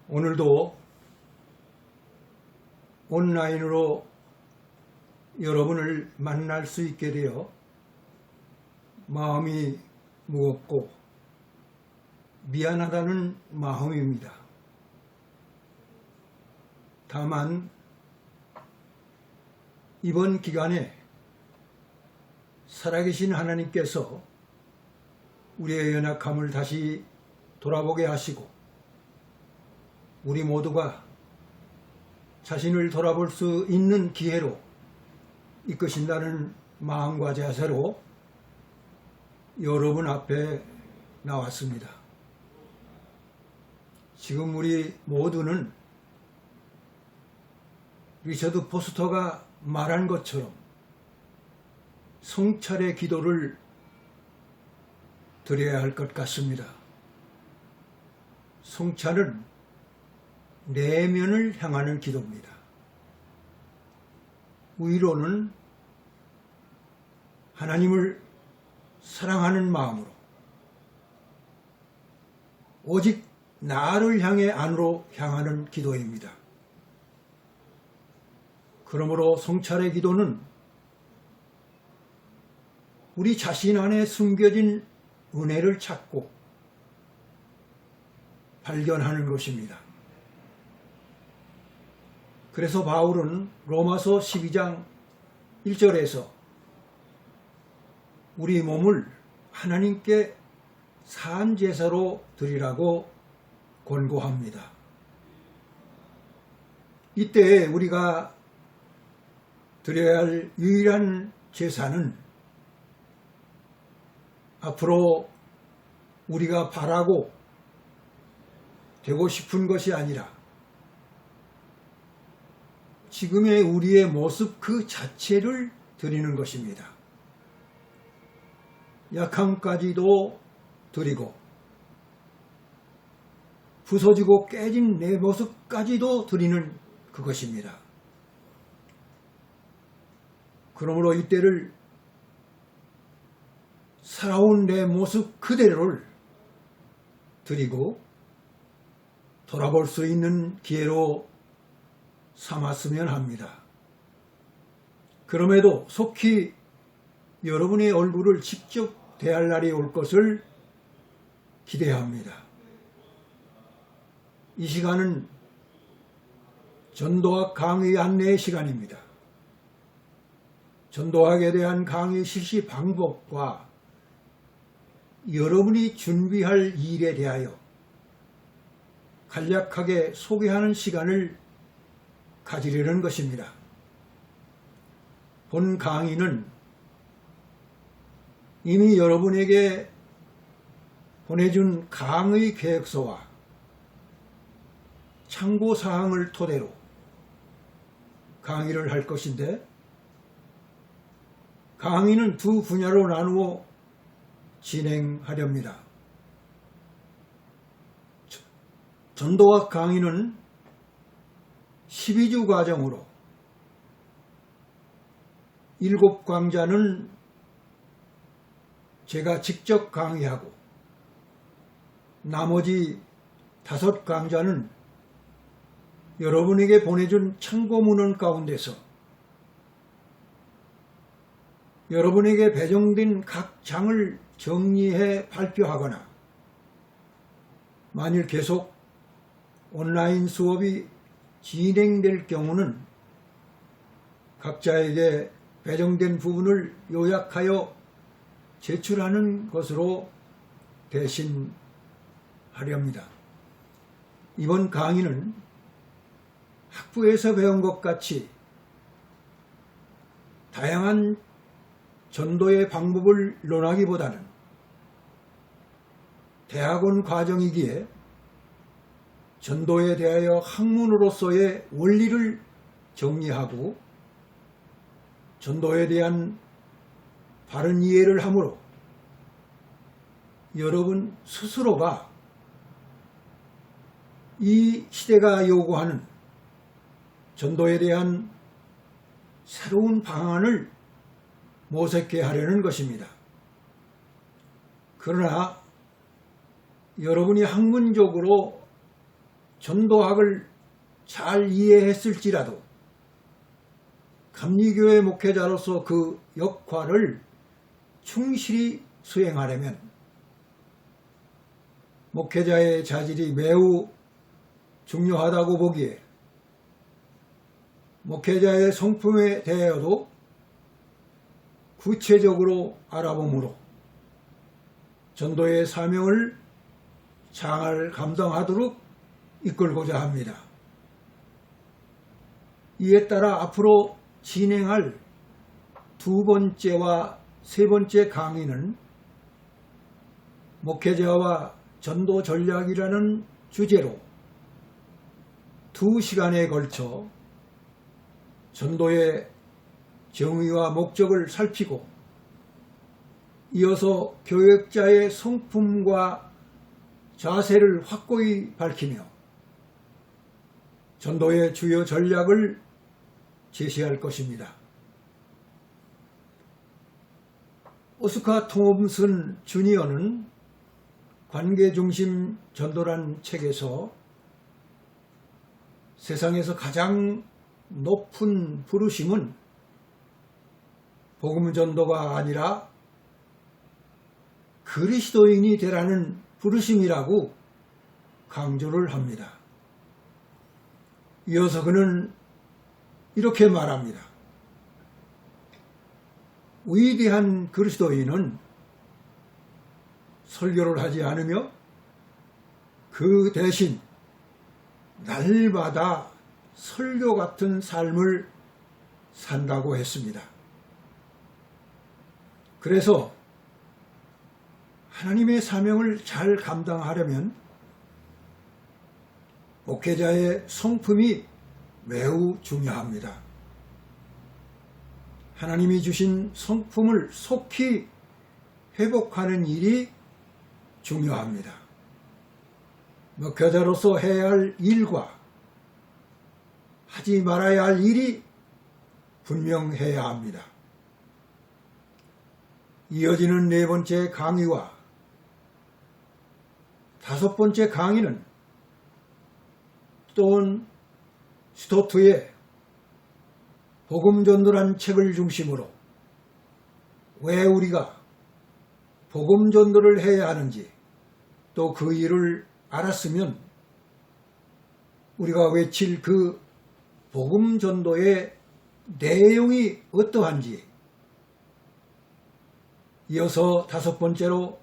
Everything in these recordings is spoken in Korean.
오늘도 온라인으로 여러분을 만날 수 있게 되어 마음이 무겁고 미안하다는 마음입니다. 다만 이번 기간에 살아계신 하나님께서 우리의 연약함을 다시 돌아보게 하시고 우리 모두가 자신을 돌아볼 수 있는 기회로 이끄신다는 마음과 자세로 여러분 앞에 나왔습니다. 지금 우리 모두는 리처드 포스터가 말한 것처럼 성찰의 기도를 드려야 할 것 같습니다. 성찰은 내면을 향하는 기도입니다. 위로는 하나님을 사랑하는 마음으로 오직 나를 향해 안으로 향하는 기도입니다. 그러므로 성찰의 기도는 우리 자신 안에 숨겨진 은혜를 찾고 발견하는 것입니다. 그래서 바울은 로마서 12장 1절에서 우리 몸을 하나님께 산 제사로 드리라고 권고합니다. 이때 우리가 드려야 할 유일한 제사는 앞으로 우리가 바라고 되고 싶은 것이 아니라 지금의 우리의 모습 그 자체를 드리는 것입니다. 약함까지도 드리고 부서지고 깨진 내 모습까지도 드리는 그것입니다. 그러므로 이때를 살아온 내 모습 그대로를 드리고 돌아볼 수 있는 기회로 삼았으면 합니다. 그럼에도 속히 여러분의 얼굴을 직접 대할 날이 올 것을 기대합니다. 이 시간은 전도학 강의 안내의 시간입니다. 전도학에 대한 강의 실시 방법과 여러분이 준비할 일에 대하여 간략하게 소개하는 시간을 가지려는 것입니다. 본 강의는 이미 여러분에게 보내준 강의 계획서와 참고사항을 토대로 강의를 할 것인데 강의는 두 분야로 나누어 진행하렵니다. 전도학 강의는 12주 과정으로 7강좌는 제가 직접 강의하고 나머지 5강좌는 여러분에게 보내준 참고문헌 가운데서 여러분에게 배정된 각 장을 정리해 발표하거나 만일 계속 온라인 수업이 진행될 경우는 각자에게 배정된 부분을 요약하여 제출하는 것으로 대신하렵니다. 이번 강의는 학부에서 배운 것 같이 다양한 전도의 방법을 논하기보다는 대학원 과정이기에 전도에 대하여 학문으로서의 원리를 정리하고 전도에 대한 바른 이해를 함으로 여러분 스스로가 이 시대가 요구하는 전도에 대한 새로운 방안을 모색해 하려는 것입니다. 그러나 여러분이 학문적으로 전도학을 잘 이해했을지라도 감리교회 목회자로서 그 역할을 충실히 수행하려면 목회자의 자질이 매우 중요하다고 보기에 목회자의 성품에 대하여도 구체적으로 알아보므로 전도의 사명을 잘 감당하도록 이끌고자 합니다. 이에 따라 앞으로 진행할 두 번째와 세 번째 강의는 목회자와 전도 전략이라는 주제로 2시간에 걸쳐 전도의 정의와 목적을 살피고 이어서 교역자의 성품과 자세를 확고히 밝히며 전도의 주요 전략을 제시할 것입니다. 오스카 톰슨 주니어는 관계중심 전도란 책에서 세상에서 가장 높은 부르심은 복음 전도가 아니라 그리스도인이 되라는 부르심이라고 강조를 합니다. 이어서 그는 이렇게 말합니다. 위대한 그리스도인은 설교를 하지 않으며 그 대신 날마다 설교 같은 삶을 산다고 했습니다. 그래서 하나님의 사명을 잘 감당하려면 목회자의 성품이 매우 중요합니다. 하나님이 주신 성품을 속히 회복하는 일이 중요합니다. 목회자로서 해야 할 일과 하지 말아야 할 일이 분명해야 합니다. 이어지는 네 번째 강의와 다섯 번째 강의는 돈 스토트의 복음전도란 책을 중심으로 왜 우리가 복음전도를 해야 하는지 또 그 일을 알았으면 우리가 외칠 그 복음전도의 내용이 어떠한지 이어서 다섯 번째로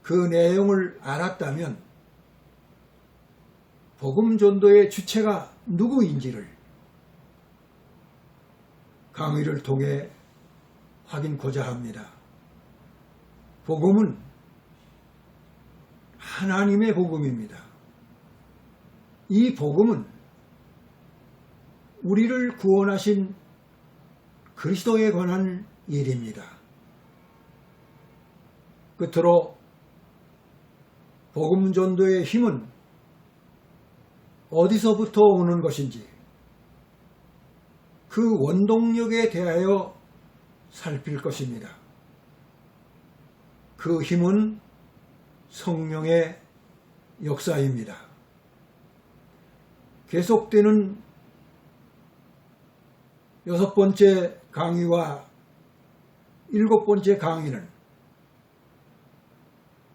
그 내용을 알았다면 복음전도의 주체가 누구인지를 강의를 통해 확인코자 합니다. 복음은 하나님의 복음입니다. 이 복음은 우리를 구원하신 그리스도에 관한 일입니다. 끝으로 복음 전도의 힘은 어디서부터 오는 것인지 그 원동력에 대하여 살필 것입니다. 그 힘은 성령의 역사입니다. 계속되는 여섯 번째 강의와 일곱 번째 강의는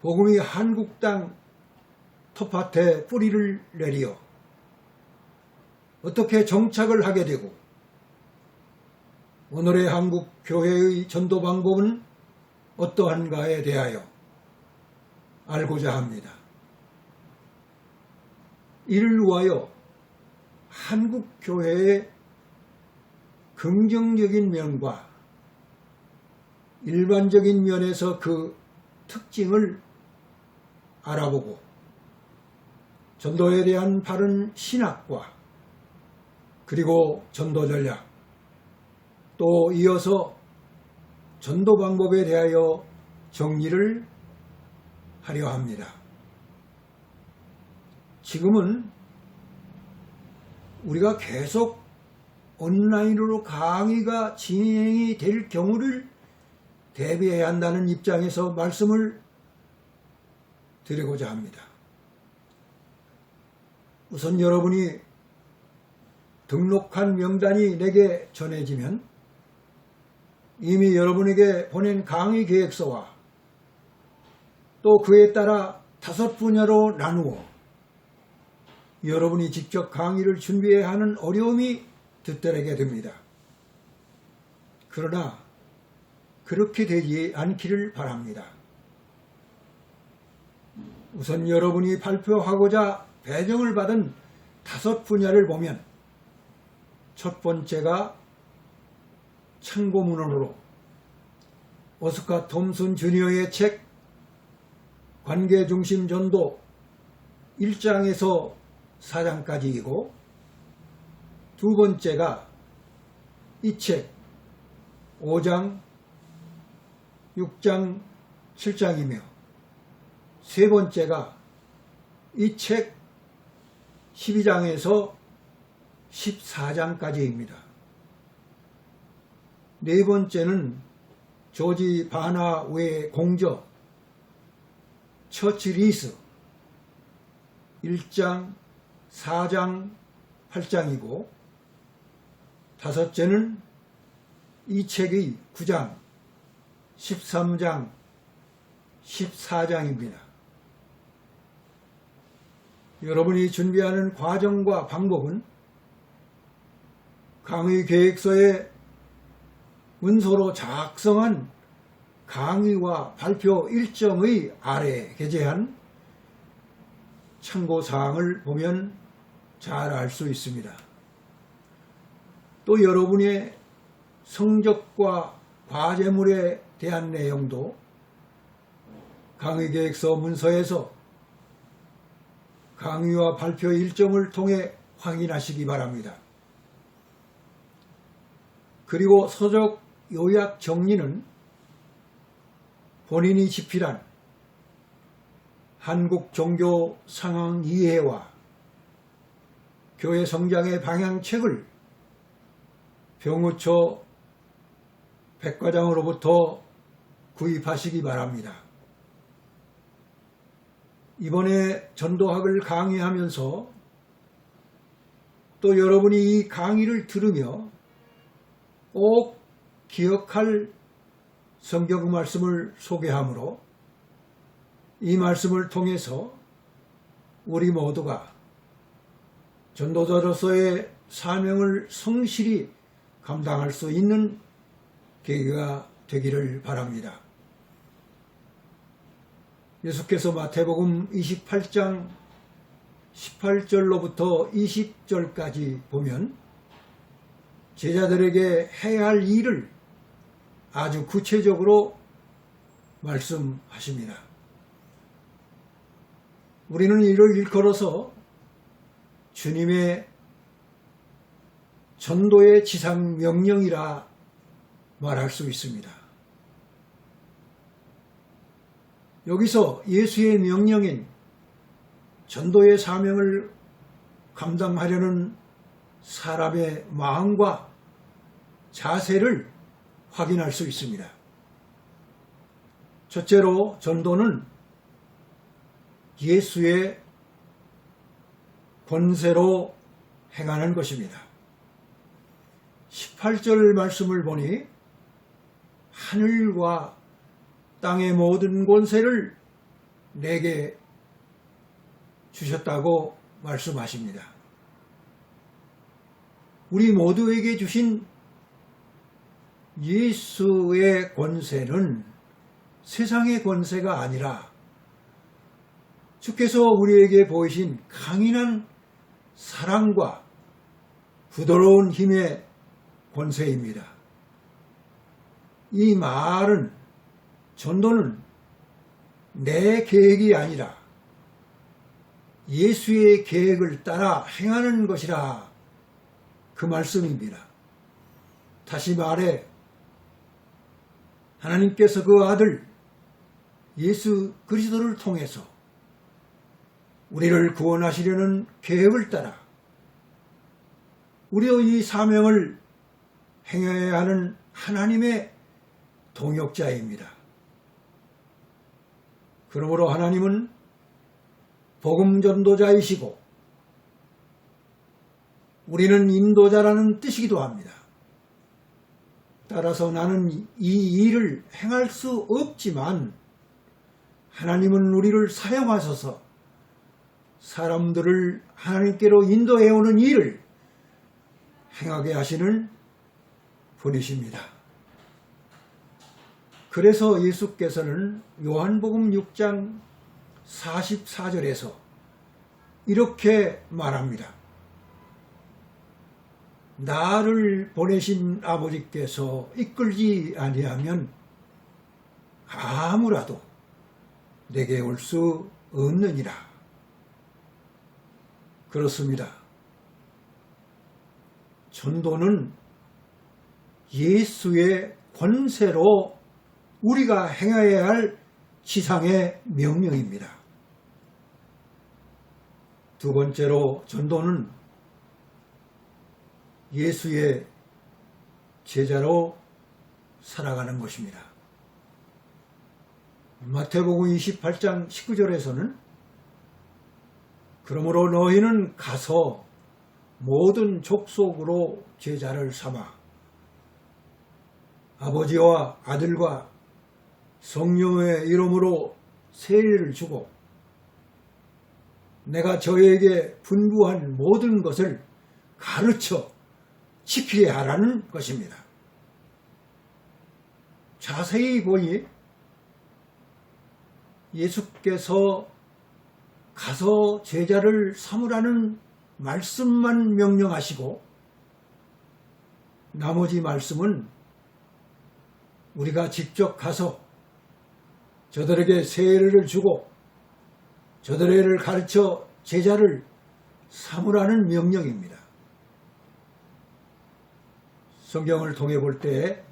복음이 한국 땅 텃밭에 뿌리를 내리어 어떻게 정착을 하게 되고 오늘의 한국 교회의 전도 방법은 어떠한가에 대하여 알고자 합니다. 이를 위하여 한국 교회의 긍정적인 면과 일반적인 면에서 그 특징을 알아보고 전도에 대한 바른 신학과 그리고 전도 전략 또 이어서 전도 방법에 대하여 정리를 하려 합니다. 지금은 우리가 계속 온라인으로 강의가 진행이 될 경우를 대비해야 한다는 입장에서 말씀을 드리고자 합니다. 우선 여러분이 등록한 명단이 내게 전해지면 이미 여러분에게 보낸 강의 계획서와 또 그에 따라 5분야로 나누어 여러분이 직접 강의를 준비해야 하는 어려움이 득달하게 됩니다. 그러나 그렇게 되지 않기를 바랍니다. 우선 여러분이 발표하고자 배정을 받은 5분야를 보면 첫 번째가 참고문헌으로 오스카 톰슨 주니어의 책 관계중심 전도 1장에서 4장까지이고, 두 번째가 이 책 5장, 6장, 7장이며 세 번째가 이 책 12장에서 14장까지입니다. 네 번째는 조지 바나웨의 공저 처치 리스 1장, 4장, 8장이고, 다섯째는 이 책의 9장, 13장, 14장입니다. 여러분이 준비하는 과정과 방법은 강의 계획서에 문서로 작성한 강의와 발표 일정의 아래 게재한 참고사항을 보면 잘 알 수 있습니다. 또 여러분의 성적과 과제물에 대한 내용도 강의 계획서 문서에서 강의와 발표 일정을 통해 확인하시기 바랍니다. 그리고 서적 요약 정리는 본인이 집필한 한국 종교 상황 이해와 교회 성장의 방향책을 병우초 백과장으로부터 구입하시기 바랍니다. 이번에 전도학을 강의하면서 또 여러분이 이 강의를 들으며 꼭 기억할 성경 말씀을 소개하므로 이 말씀을 통해서 우리 모두가 전도자로서의 사명을 성실히 감당할 수 있는 계기가 되기를 바랍니다. 예수께서 마태복음 28장 18절로부터 20절까지 보면 제자들에게 해야 할 일을 아주 구체적으로 말씀하십니다. 우리는 이를 일컬어서 주님의 전도의 지상 명령이라 말할 수 있습니다. 여기서 예수의 명령인 전도의 사명을 감당하려는 사람의 마음과 자세를 확인할 수 있습니다. 첫째로 전도는 예수의 권세로 행하는 것입니다. 18절 말씀을 보니 하늘과 땅의 모든 권세를 내게 주셨다고 말씀하십니다. 우리 모두에게 주신 예수의 권세는 세상의 권세가 아니라 주께서 우리에게 보이신 강인한 사랑과 부드러운 힘의 권세입니다. 이 말은 전도는 내 계획이 아니라 예수의 계획을 따라 행하는 것이라 그 말씀입니다. 다시 말해 하나님께서 그 아들 예수 그리스도를 통해서 우리를 구원하시려는 계획을 따라 우리의 이 사명을 행해야 하는 하나님의 동역자입니다. 그러므로 하나님은 복음 전도자이시고 우리는 인도자라는 뜻이기도 합니다. 따라서 나는 이 일을 행할 수 없지만 하나님은 우리를 사용하셔서 사람들을 하나님께로 인도해오는 일을 행하게 하시는 분이십니다. 그래서 예수께서는 요한복음 6장 44절에서 이렇게 말합니다. 나를 보내신 아버지께서 이끌지 아니하면 아무라도 내게 올 수 없느니라. 그렇습니다. 전도는 예수의 권세로 우리가 행해야 할 지상의 명령입니다. 두 번째로 전도는 예수의 제자로 살아가는 것입니다. 마태복음 28장 19절에서는 그러므로 너희는 가서 모든 족속으로 제자를 삼아 아버지와 아들과 성령의 이름으로 세례를 주고 내가 저에게 분부한 모든 것을 가르쳐 지키게 하라는 것입니다. 자세히 보니 예수께서 가서 제자를 삼으라는 말씀만 명령하시고 나머지 말씀은 우리가 직접 가서 저들에게 세례를 주고 저들을 가르쳐 제자를 삼으라는 명령입니다. 성경을 통해 볼 때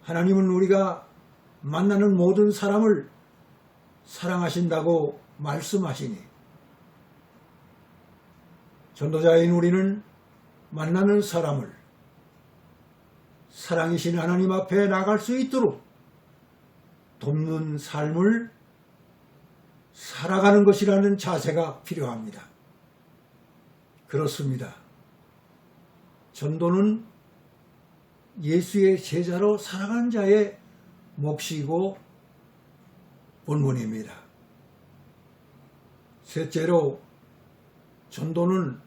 하나님은 우리가 만나는 모든 사람을 사랑하신다고 말씀하시니 전도자인 우리는 만나는 사람을 사랑이신 하나님 앞에 나갈 수 있도록 돕는 삶을 살아가는 것이라는 자세가 필요합니다. 그렇습니다. 전도는 예수의 제자로 살아가는 자의 몫이고 본분입니다. 셋째로 전도는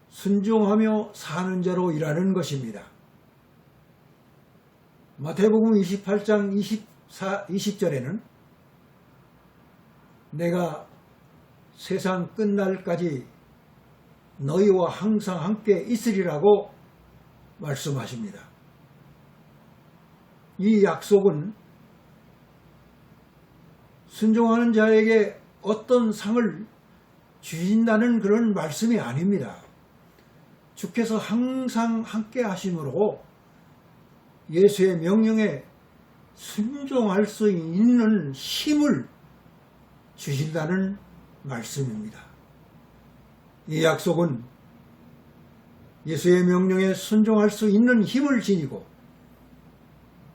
순종하며 사는 자로 일하는 것입니다. 마태복음 28장 20절에는 내가 세상 끝날까지 너희와 항상 함께 있으리라고 말씀하십니다. 이 약속은 순종하는 자에게 어떤 상을 주신다는 그런 말씀이 아닙니다. 주께서 항상 함께 하심으로 예수의 명령에 순종할 수 있는 힘을 주신다는 말씀입니다. 이 약속은 예수의 명령에 순종할 수 있는 힘을 지니고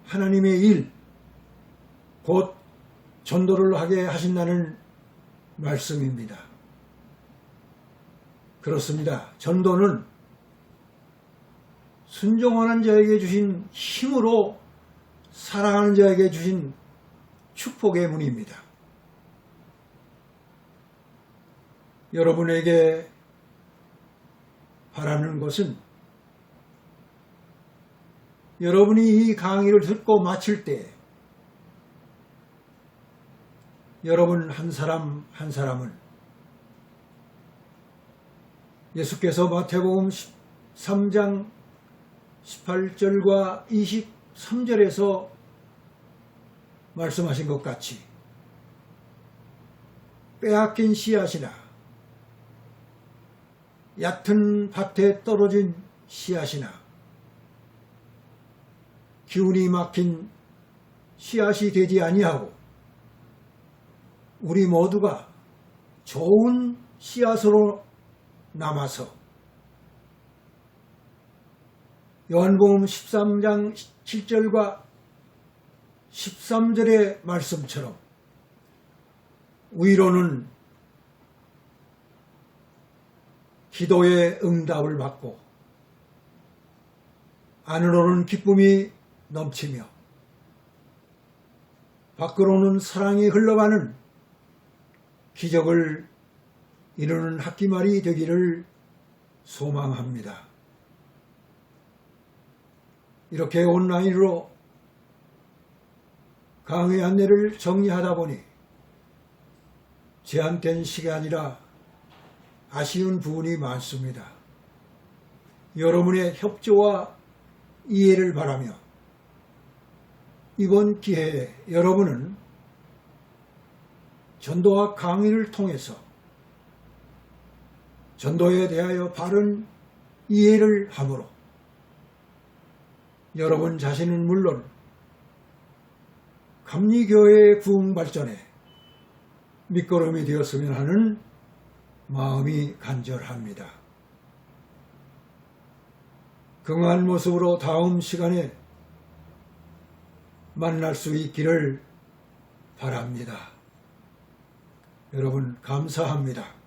하나님의 일, 곧 전도를 하게 하신다는 말씀입니다. 그렇습니다. 전도는 순종하는 자에게 주신 힘으로 사랑하는 자에게 주신 축복의 문입니다. 여러분에게 바라는 것은 여러분이 이 강의를 듣고 마칠 때 여러분 한 사람 한 사람은 예수께서 마태복음 13장 18절과 23절에서 말씀하신 것 같이 빼앗긴 씨앗이나 얕은 밭에 떨어진 씨앗이나 기운이 막힌 씨앗이 되지 아니하고 우리 모두가 좋은 씨앗으로 남아서 요한복음 13장 7절과 13절의 말씀처럼 위로는 기도의 응답을 받고 안으로는 기쁨이 넘치며 밖으로는 사랑이 흘러가는 기적을 이루는 학기말이 되기를 소망합니다. 이렇게 온라인으로 강의 안내를 정리하다 보니 제한된 시간이라 아쉬운 부분이 많습니다. 여러분의 협조와 이해를 바라며 이번 기회에 여러분은 전도와 강의를 통해서 전도에 대하여 바른 이해를 함으로 여러분 자신은 물론 감리교회의 부흥 발전에 밑거름이 되었으면 하는 마음이 간절합니다. 긍한 모습으로 다음 시간에 만날 수 있기를 바랍니다. 여러분 감사합니다.